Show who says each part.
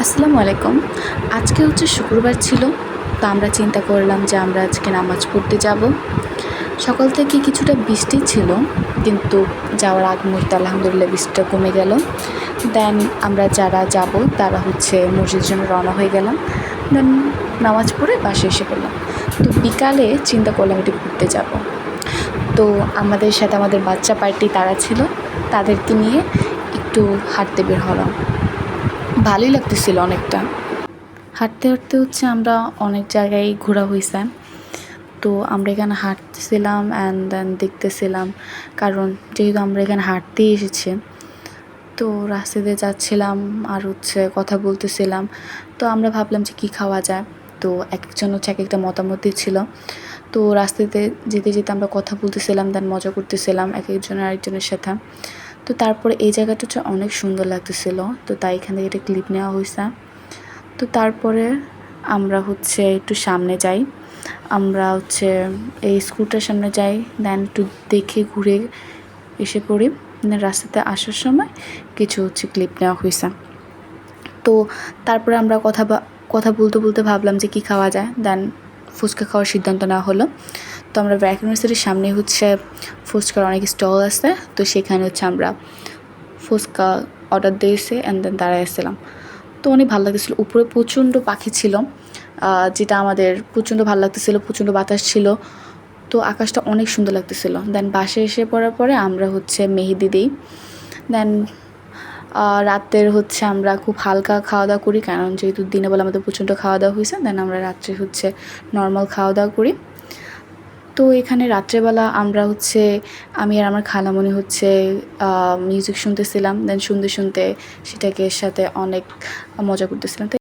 Speaker 1: আসসালামু আলাইকুম। আজকে হচ্ছে শুক্রবার ছিল, তো আমরা চিন্তা করলাম যে আমরা আজকে নামাজ পড়তে যাব। সকাল থেকে কিছুটা বৃষ্টি ছিল, কিন্তু যাওয়ার আগ মুহূর্তে আলহামদুলিল্লাহ বৃষ্টিটা কমে গেল। দেন আমরা যারা যাব তারা হচ্ছে মসজিদের জন্য রওনা হয়ে গেলাম। দেন নামাজ পড়ে বাসায় এসে পড়লাম। তো বিকালে চিন্তা করলাম একটু ঘুরতে যাব। তো আমাদের সাথে আমাদের বাচ্চা পার্টি তারা ছিল, তাদেরকে নিয়ে একটু হাঁটতে বের হলাম। ভালোই লাগতেছিল অনেকটা। হাঁটতে হাঁটতে হচ্ছে আমরা অনেক জায়গায় ঘোরা হয়েছে। তো আমরা এখানে হাঁটতেছিলাম অ্যান্ড দেন দেখতেছিলাম, কারণ যেহেতু আমরা এখানে হাঁটতেই এসেছি, তো রাস্তাতে যাচ্ছিলাম আর হচ্ছে কথা বলতেছিলাম। তো আমরা ভাবলাম যে কী খাওয়া যায়। তো এক একজন হচ্ছে এক একটা মতামত দিচ্ছিল। তো রাস্তাতে যেতে যেতে আমরা কথা বলতেছিলাম, দেন মজা করতেছিলাম এক একজনের আরেকজনের সাথে। তো তারপরে এই জায়গাটা হচ্ছে অনেক সুন্দর লাগতেছিল, তো তাই এখান থেকে একটা ক্লিপ নেওয়া হয়েছে। তো তারপরে আমরা হচ্ছে একটু সামনে যাই, আমরা হচ্ছে এই স্কুলটার সামনে যাই, দেন একটু দেখে ঘুরে এসে পড়ি। রাস্তাতে আসার সময় কিছু হচ্ছে ক্লিপ নেওয়া হয়েছে। তো তারপরে আমরা কথা বলতে বলতে ভাবলাম যে কী খাওয়া যায়, দেন ফুচকা খাওয়ার সিদ্ধান্ত নেওয়া হলো। তো আমরা ব্র্যাক ইউনিভার্সিটির সামনে হচ্ছে ফুচকার অনেক স্টল আছে, তো সেখানে হচ্ছে আমরা ফুচকা অর্ডার দিয়েছি অ্যান্ড দেন দাঁড়ায় আসছিলাম। তো অনেক ভালো লাগতেছিলো। উপরে প্রচণ্ড পাখি ছিল, যেটা আমাদের প্রচণ্ড ভালো লাগতেছিলো, প্রচণ্ড বাতাস ছিল। তো আকাশটা অনেক সুন্দর লাগতেছিলো। দেন বাসায় এসে পড়ার পরে আমরা হচ্ছে মেহেদি দিই। দেন রাতের হচ্ছে আমরা খুব হালকা খাওয়া দাওয়া করি, কারণ যেহেতু দিনের বেলা আমাদের প্রচণ্ড খাওয়া দাওয়া হয়েছে। দেন আমরা রাত্রে হচ্ছে নর্মাল খাওয়া দাওয়া করি। তো এখানে রাত্রেবেলা আমরা হচ্ছে আমি আর আমার খালামণি হচ্ছে মিউজিক শুনতেছিলাম। দেন শুনতে শুনতে সেটাকে সাথে অনেক মজা করতেছিলাম।